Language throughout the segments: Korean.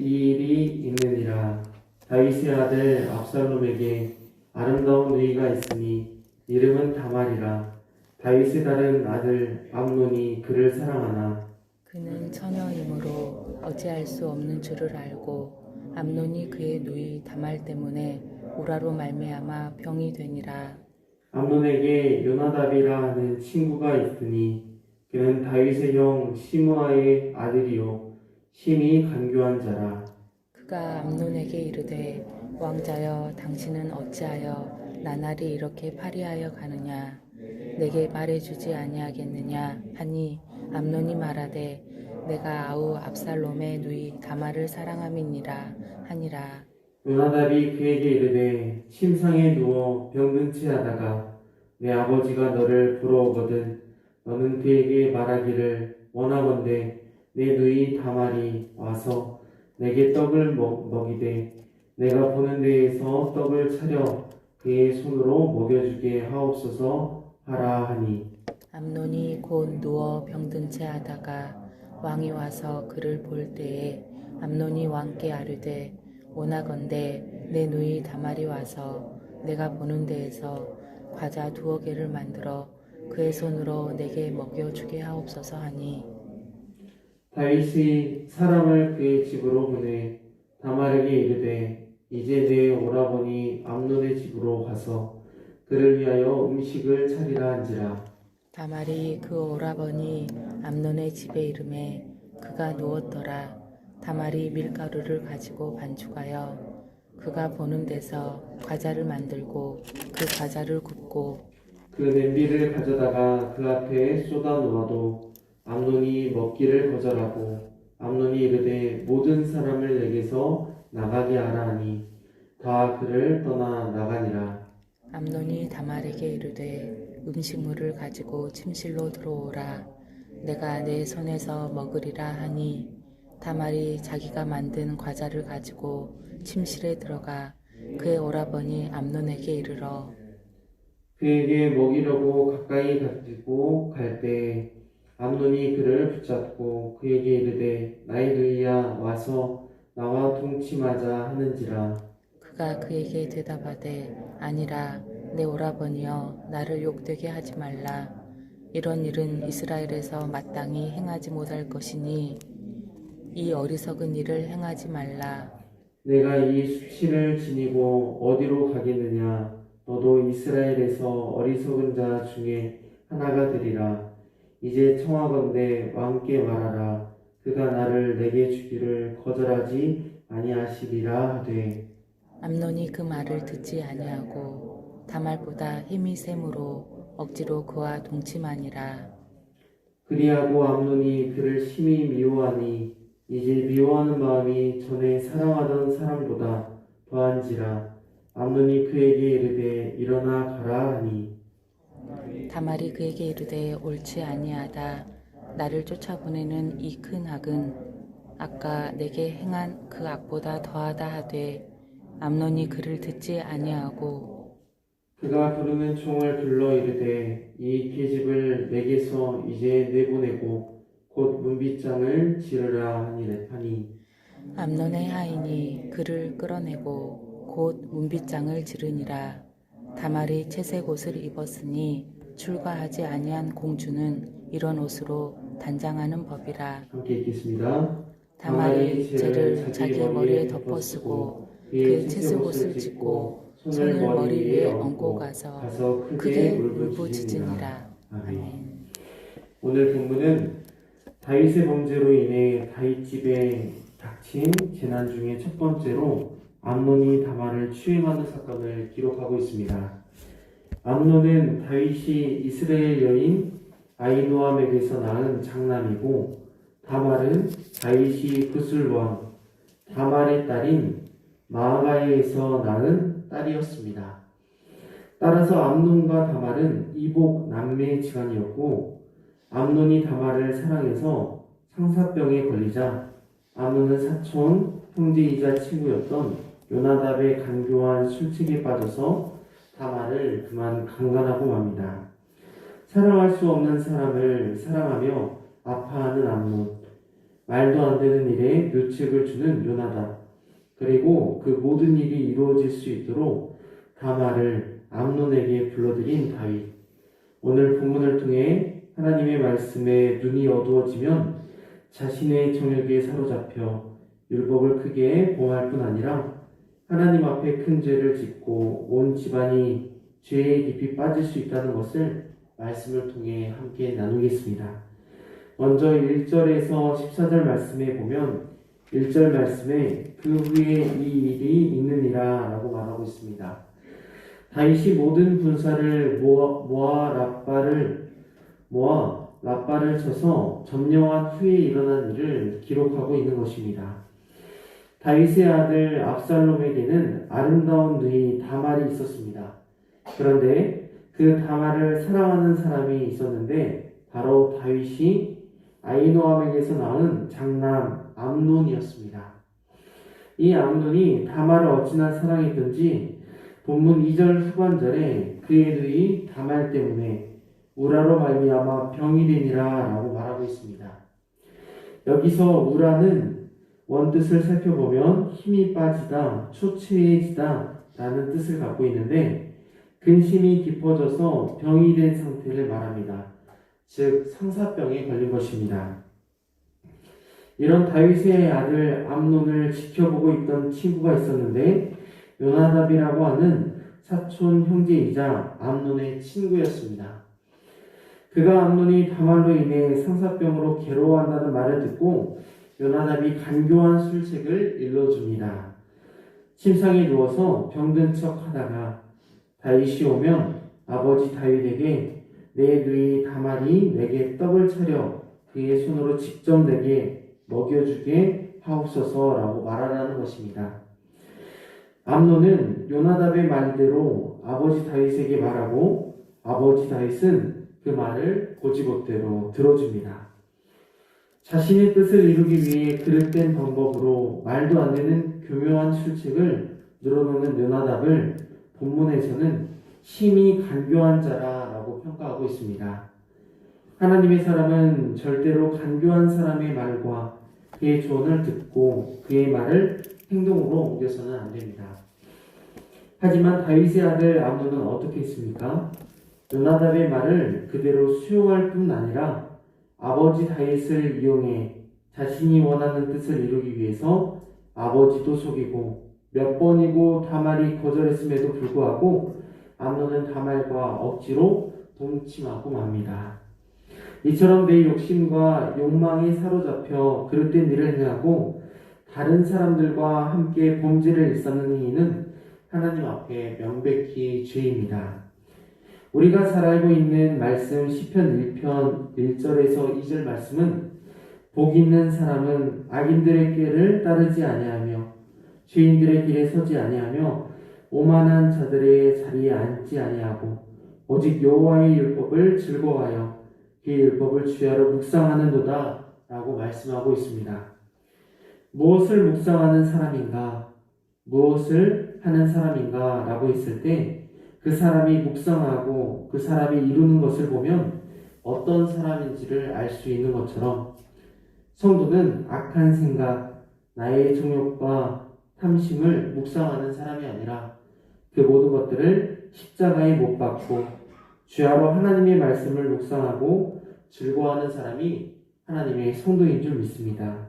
이 일이 있느니라. 다윗의 아들 압살롬에게 아름다운 누이가 있으니 이름은 다말이라. 다윗의 다른 아들 암논이 그를 사랑하나 그는 처녀이므로 어찌할 수 없는 줄을 알고 암논이 그의 누이 다말 때문에 우라로 말미암아 병이 되니라. 암논에게 요나답이라 하는 친구가 있으니 그는 다윗의 형 시므아의 아들이요 심히 간교한 자라. 그가 암논에게 이르되 왕자여 당신은 어찌하여 나날이 이렇게 파리하여 가느냐 내게 말해주지 아니하겠느냐 하니 암논이 말하되 내가 아우 압살롬의 누이 다말을 사랑함이니라 하니라. 요나답이 그에게 이르되 침상에 누워 병든 채 하다가 내 아버지가 너를 보러 오거든 너는 그에게 말하기를 원하건대 내 누이 다말이 와서 내게 떡을 먹이되 내가 보는 데에서 떡을 차려 그의 손으로 먹여주게 하옵소서 하라 하니 암논이 곧 누워 병든 채 하다가 왕이 와서 그를 볼 때에 암논이 왕께 아뢰되 원하건대 내 누이 다말이 와서 내가 보는 데에서 과자 2개를 만들어 그의 손으로 내게 먹여주게 하옵소서 하니 다윗이 사람을 그의 집으로 보내 다말에게 이르되 이제 내 오라버니 암논의 집으로 가서 그를 위하여 음식을 차리라 한지라. 다말이 그 오라버니 암논의 집에 이르매 그가 누웠더라. 다말이 밀가루를 가지고 반죽하여 그가 보는 데서 과자를 만들고 그 과자를 굽고 그 냄비를 가져다가 그 앞에 쏟아 놓아도 암논이 먹기를 거절하고 암논이 이르되 모든 사람을 내게서 나가게 하라 하니 다 그를 떠나 나가니라. 암논이 다말에게 이르되 음식물을 가지고 침실로 들어오라. 내가 내 손에서 먹으리라 하니 다말이 자기가 만든 과자를 가지고 침실에 들어가 그의 오라버니 암논에게 이르러 그에게 먹이려고 가까이 가지고 갈 때 암논이 그를 붙잡고 그에게 이르되 나의 누이야 와서 나와 동침하자 하는지라. 그가 그에게 대답하되 아니라 내 오라버니여 나를 욕되게 하지 말라. 이런 일은 이스라엘에서 마땅히 행하지 못할 것이니 이 어리석은 일을 행하지 말라. 내가 이 수치를 지니고 어디로 가겠느냐. 너도 이스라엘에서 어리석은 자 중에 하나가 되리라. 이제 청하건대 왕께 말하라. 그가 나를 내게 주기를 거절하지 아니하시리라 하되 암논이 그 말을 듣지 아니하고 다말보다 힘이 셈으로 억지로 그와 동침하니라. 그리하고 암논이 그를 심히 미워하니 이제 미워하는 마음이 전에 사랑하던 사람보다 더한지라. 암논이 그에게 이르되 일어나 가라 하니 다말이 그에게 이르되 옳지 아니하다. 나를 쫓아보내는 이 큰 악은 아까 내게 행한 그 악보다 더하다 하되 암논이 그를 듣지 아니하고 그가 부르는 총을 불러 이르되 이 계집을 내게서 이제 내보내고 곧 문빗장을 지르라 하니 암논의 하인이 그를 끌어내고 곧 문빗장을 지르니라. 다말이 채색 옷을 입었으니 출가하지 아니한 공주는 이런 옷으로 단장하는 법이라. 함께 읽겠습니다. 다말이 죄를 자기 머리에 덮어쓰고 그의 채색 옷을 찢고 손을 머리 위에 얹고 가서 크게 울부짖으니라. 아멘. 오늘 본문은 다윗의 범죄로 인해 다윗 집에 닥친 재난 중에 첫 번째로 암논이 다말을 추행하는 사건을 기록하고 있습니다. 암논은 다윗이 이스라엘 여인 아히노암에게서 낳은 장남이고 다말은 다윗이 구슬 왕 다말의 딸인 마아가에서 낳은 딸이었습니다. 따라서 암논과 다말은 이복 남매지간이었고 암논이 다말을 사랑해서 상사병에 걸리자 암논은 사촌 형제이자 친구였던 요나답의 간교한 술책에 빠져서 다말을 그만 강간하고 맙니다. 사랑할 수 없는 사람을 사랑하며 아파하는 암논. 말도 안 되는 일에 묘책을 주는 요나답, 그리고 그 모든 일이 이루어질 수 있도록 다말을 암논에게 불러들인 다윗. 오늘 본문을 통해 하나님의 말씀에 눈이 어두워지면 자신의 정욕에 사로잡혀 율법을 크게 범할 뿐 아니라 하나님 앞에 큰 죄를 짓고 온 집안이 죄에 깊이 빠질 수 있다는 것을 말씀을 통해 함께 나누겠습니다. 먼저 1절에서 14절 말씀에 보면 1절 말씀에 그 후에 이 일이 있느니라 라고 말하고 있습니다. 다윗이 모든 군사를 모아 라빠를 쳐서 점령한 후에 일어난 일을 기록하고 있는 것입니다. 다윗의 아들 압살롬에게는 아름다운 누이 다말이 있었습니다. 그런데 그 다말을 사랑하는 사람이 있었는데 바로 다윗이 아히노암에게서 낳은 장남 암논이었습니다. 이 암논이 다말을 어찌나 사랑했던지 본문 2절 후반절에 그의 누이 다말 때문에 우라로 말미암아 병이 되니라 라고 말하고 있습니다. 여기서 우라는 원뜻을 살펴보면 힘이 빠지다, 초췌해지다 라는 뜻을 갖고 있는데 근심이 깊어져서 병이 된 상태를 말합니다. 즉 상사병에 걸린 것입니다. 이런 다윗의 아들 암논을 지켜보고 있던 친구가 있었는데 요나답이라고 하는 사촌 형제이자 암논의 친구였습니다. 그가 암논이 다말로 인해 상사병으로 괴로워한다는 말을 듣고 요나답이 간교한 술책을 일러줍니다. 침상에 누워서 병든 척 하다가 다윗이 오면 아버지 다윗에게 내 누이 다말이 내게 떡을 차려 그의 손으로 직접 내게 먹여주게 하옵소서라고 말하라는 것입니다. 암논은 요나답의 말대로 아버지 다윗에게 말하고 아버지 다윗은 그 말을 고지곳대로 들어줍니다. 자신의 뜻을 이루기 위해 그릇된 방법으로 말도 안 되는 교묘한 술책을 늘어놓는 요나답을 본문에서는 심히 간교한 자라라고 평가하고 있습니다. 하나님의 사람은 절대로 간교한 사람의 말과 그의 조언을 듣고 그의 말을 행동으로 옮겨서는 안 됩니다. 하지만 다윗의 아들 암논은 어떻게 했습니까? 요나답의 말을 그대로 수용할 뿐 아니라 아버지 다윗을 이용해 자신이 원하는 뜻을 이루기 위해서 아버지도 속이고 몇 번이고 다말이 거절했음에도 불구하고 암논은 다말과 억지로 동침하고 맙니다. 이처럼 내 욕심과 욕망에 사로잡혀 그릇된 일을 행하고 다른 사람들과 함께 범죄를 일삼는 행위는 하나님 앞에 명백히 죄입니다. 우리가 잘 알고 있는 말씀 시편 1편 1절에서 2절 말씀은 복 있는 사람은 악인들의 꾀를 따르지 아니하며 죄인들의 길에 서지 아니하며 오만한 자들의 자리에 앉지 아니하고 오직 여호와의 율법을 즐거워하여 그의 율법을 주야로 묵상하는도다 라고 말씀하고 있습니다. 무엇을 묵상하는 사람인가? 무엇을 하는 사람인가? 라고 했을 때 그 사람이 묵상하고 그 사람이 이루는 것을 보면 어떤 사람인지를 알 수 있는 것처럼 성도는 악한 생각, 나의 정욕과 탐심을 묵상하는 사람이 아니라 그 모든 것들을 십자가에 못 박고 주야로 하나님의 말씀을 묵상하고 즐거워하는 사람이 하나님의 성도인 줄 믿습니다.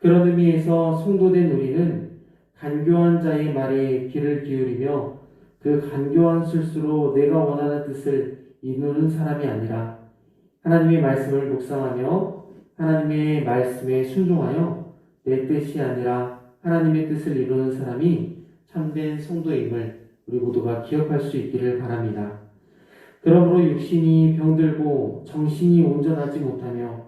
그런 의미에서 성도된 우리는 간교한 자의 말에 귀를 기울이며 그 간교한 술수로 내가 원하는 뜻을 이루는 사람이 아니라 하나님의 말씀을 묵상하며 하나님의 말씀에 순종하여 내 뜻이 아니라 하나님의 뜻을 이루는 사람이 참된 성도임을 우리 모두가 기억할 수 있기를 바랍니다. 그러므로 육신이 병들고 정신이 온전하지 못하며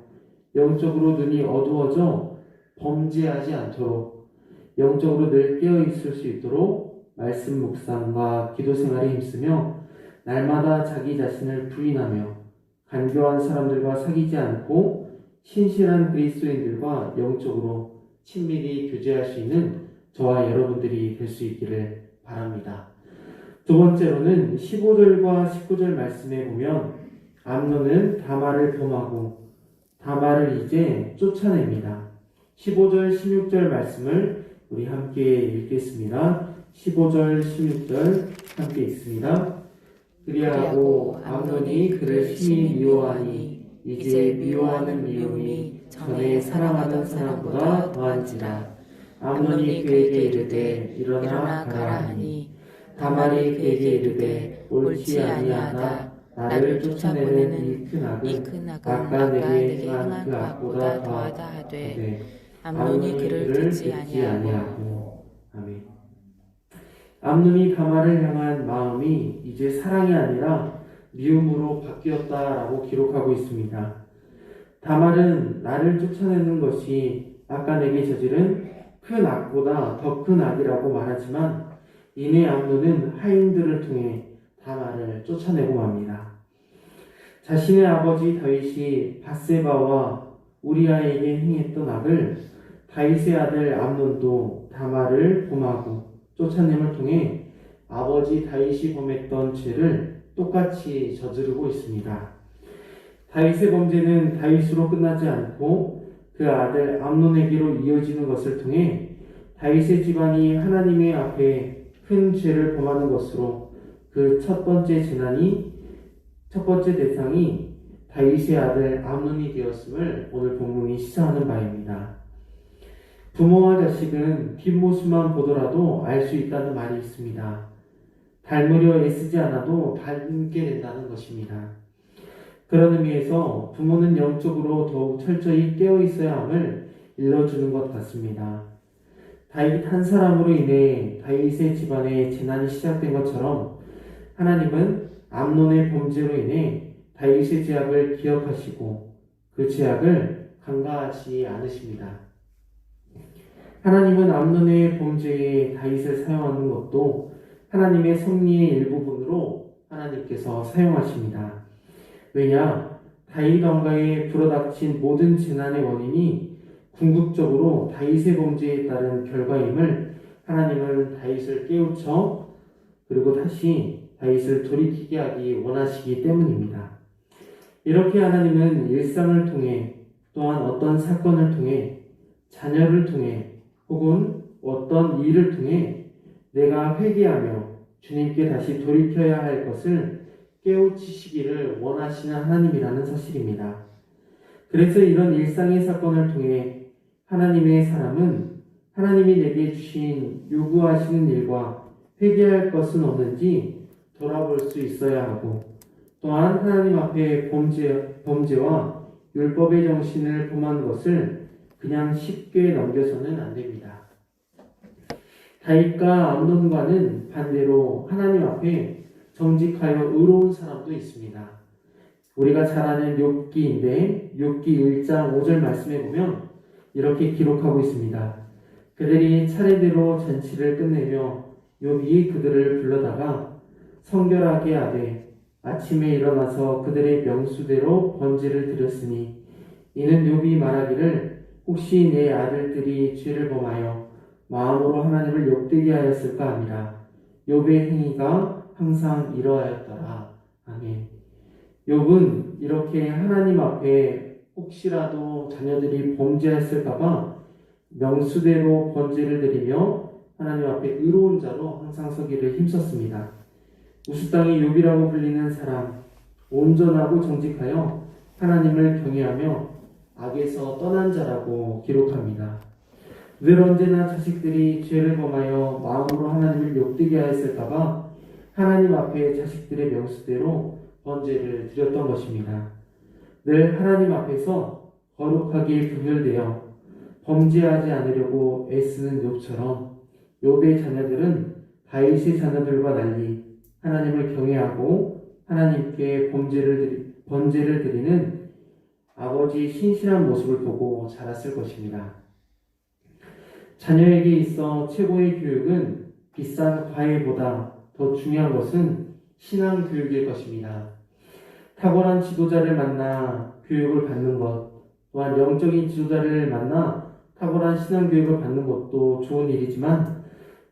영적으로 눈이 어두워져 범죄하지 않도록 영적으로 늘 깨어 있을 수 있도록 말씀 묵상과 기도 생활에 힘쓰며 날마다 자기 자신을 부인하며 간교한 사람들과 사귀지 않고 신실한 그리스도인들과 영적으로 친밀히 교제할 수 있는 저와 여러분들이 될 수 있기를 바랍니다. 두 번째로는 15절과 19절 말씀에 보면 암논은 다말을 범하고 다말을 이제 쫓아냅니다. 15절, 16절 말씀을 우리 함께 읽겠습니다. 15절, 16절 함께 읽습니다. 그리하고 암논이 그를 심히 미워하니 이제 미워하는 미움이 전에 사랑하던 사람보다 더한지라. 암논이 그에게 이르되 일어나 가라 하니 다말이 그에게 이르되 옳지 아니하다. 나를 쫓아내는 이 큰 악은 아까 내게 행한 그 악보다 더하다 하되 암논이 그를 듣지 아니하고. 아멘. 암논이 다말을 향한 마음이 이제 사랑이 아니라 미움으로 바뀌었다라고 기록하고 있습니다. 다말은 나를 쫓아내는 것이 아까 내게 저지른 큰 악보다 더 큰 악이라고 말하지만 이내 암논은 하인들을 통해 다말을 쫓아내고 맙니다. 자신의 아버지 다윗이 밧세바와 우리아에게 행했던 악을 다윗의 아들 암논도 다말을 범하고 쫓아냄을 통해 아버지 다윗이 범했던 죄를 똑같이 저지르고 있습니다. 다윗의 범죄는 다윗으로 끝나지 않고 그 아들 암논에게로 이어지는 것을 통해 다윗의 집안이 하나님의 앞에 큰 죄를 범하는 것으로 그 첫 번째 대상이 다윗의 아들 암논이 되었음을 오늘 본문이 시사하는 바입니다. 부모와 자식은 뒷모습만 보더라도 알 수 있다는 말이 있습니다. 닮으려 애쓰지 않아도 닮게 된다는 것입니다. 그런 의미에서 부모는 영적으로 더욱 철저히 깨어 있어야 함을 일러주는 것 같습니다. 다윗 한 사람으로 인해 다윗의 집안에 재난이 시작된 것처럼 하나님은 암논의 범죄로 인해 다윗의 죄악을 기억하시고 그 죄악을 간과하지 않으십니다. 하나님은 암논의 범죄에 다윗을 사용하는 것도 하나님의 섭리의 일부분으로 하나님께서 사용하십니다. 왜냐? 다윗 왕가에 불어닥친 모든 재난의 원인이 궁극적으로 다윗의 범죄에 따른 결과임을 하나님은 다윗을 깨우쳐 그리고 다시 다윗을 돌이키게 하기 원하시기 때문입니다. 이렇게 하나님은 일상을 통해 또한 어떤 사건을 통해 자녀를 통해 혹은 어떤 일을 통해 내가 회개하며 주님께 다시 돌이켜야 할 것을 깨우치시기를 원하시는 하나님이라는 사실입니다. 그래서 이런 일상의 사건을 통해 하나님의 사람은 하나님이 내게 주신 요구하시는 일과 회개할 것은 없는지 돌아볼 수 있어야 하고 또한 하나님 앞에 범죄와 율법의 정신을 범한 것을 그냥 쉽게 넘겨서는 안 됩니다. 다윗과 암논과는 반대로 하나님 앞에 정직하여 의로운 사람도 있습니다. 우리가 잘 아는 욥기인데 욥기 1장 5절 말씀에 보면 이렇게 기록하고 있습니다. 그들이 차례대로 잔치를 끝내며 욥이 그들을 불러다가 성결하게 하되 아침에 일어나서 그들의 명수대로 번제를 드렸으니 이는 욥이 말하기를 혹시 내 아들들이 죄를 범하여 마음으로 하나님을 욕되게 하였을까 하니라. 욥의 행위가 항상 이러하였더라. 아멘. 욥은 이렇게 하나님 앞에 혹시라도 자녀들이 범죄했을까봐 명수대로 번제를 드리며 하나님 앞에 의로운 자로 항상 서기를 힘썼습니다. 우스땅의 욥이라고 불리는 사람, 온전하고 정직하여 하나님을 경외하며 악에서 떠난 자라고 기록합니다. 늘 언제나 자식들이 죄를 범하여 마음으로 하나님을 욕되게 하였을까봐 하나님 앞에 자식들의 명수대로 번제를 드렸던 것입니다. 늘 하나님 앞에서 거룩하게 분별되어 범죄하지 않으려고 애쓰는 욥처럼 욥의 자녀들은 다윗의 자녀들과 달리 하나님을 경외하고 하나님께 번제를 드리는 아버지의 신실한 모습을 보고 자랐을 것입니다. 자녀에게 있어 최고의 교육은 비싼 과외보다 더 중요한 것은 신앙 교육일 것입니다. 탁월한 지도자를 만나 교육을 받는 것, 또한 영적인 지도자를 만나 탁월한 신앙 교육을 받는 것도 좋은 일이지만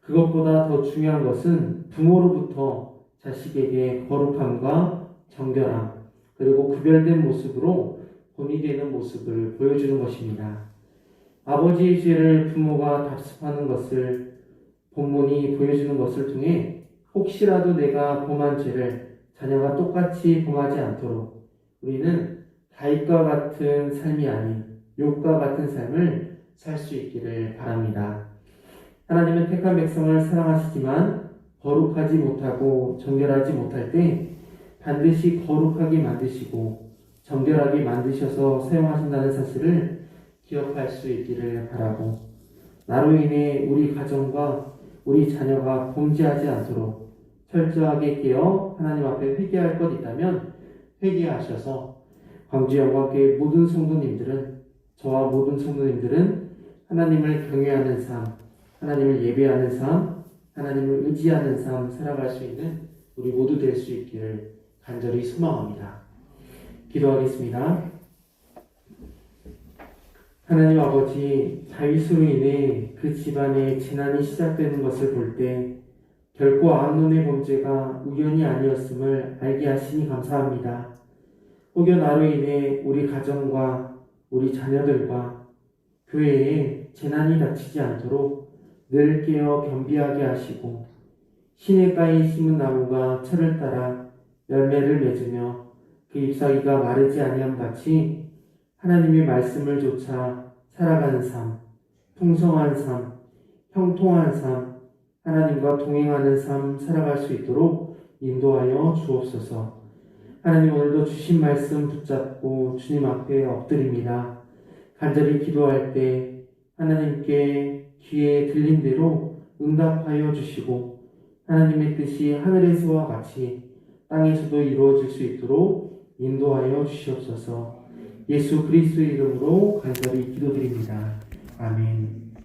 그것보다 더 중요한 것은 부모로부터 자식에게 거룩함과 정결함, 그리고 구별된 모습으로 본이 되는 모습을 보여주는 것입니다. 아버지의 죄를 부모가 답습하는 것을 본문이 보여주는 것을 통해 혹시라도 내가 범한 죄를 자녀가 똑같이 범하지 않도록 우리는 다윗과 같은 삶이 아닌 욥과 같은 삶을 살 수 있기를 바랍니다. 하나님은 택한 백성을 사랑하시지만 거룩하지 못하고 정결하지 못할 때 반드시 거룩하게 만드시고 정결하게 만드셔서 사용하신다는 사실을 기억할 수 있기를 바라고, 나로 인해 우리 가정과 우리 자녀가 범죄하지 않도록 철저하게 깨어 하나님 앞에 회개할 것 있다면 회개하셔서 광주영광교회 모든 성도님들은, 저와 모든 성도님들은 하나님을 경외하는 삶, 하나님을 예배하는 삶, 하나님을 의지하는 삶 살아갈 수 있는 우리 모두 될 수 있기를 간절히 소망합니다. 기도하겠습니다. 하나님 아버지, 다윗으로 인해 그 집안에 재난이 시작되는 것을 볼 때 결코 암논의 범죄가 우연이 아니었음을 알게 하시니 감사합니다. 혹여 나로 인해 우리 가정과 우리 자녀들과 교회에 재난이 닥치지 않도록 늘 깨어 겸비하게 하시고, 시냇가에 심은 나무가 철을 따라 열매를 맺으며 그 잎사귀가 마르지 아니함 같이 하나님의 말씀을 좇아 살아가는 삶, 풍성한 삶, 형통한 삶, 하나님과 동행하는 삶 살아갈 수 있도록 인도하여 주옵소서. 하나님, 오늘도 주신 말씀 붙잡고 주님 앞에 엎드립니다. 간절히 기도할 때 하나님께 귀에 들린 대로 응답하여 주시고, 하나님의 뜻이 하늘에서와 같이 땅에서도 이루어질 수 있도록 인도하여 주시옵소서. 예수 그리스도의 이름으로 간절히 기도드립니다. 아멘.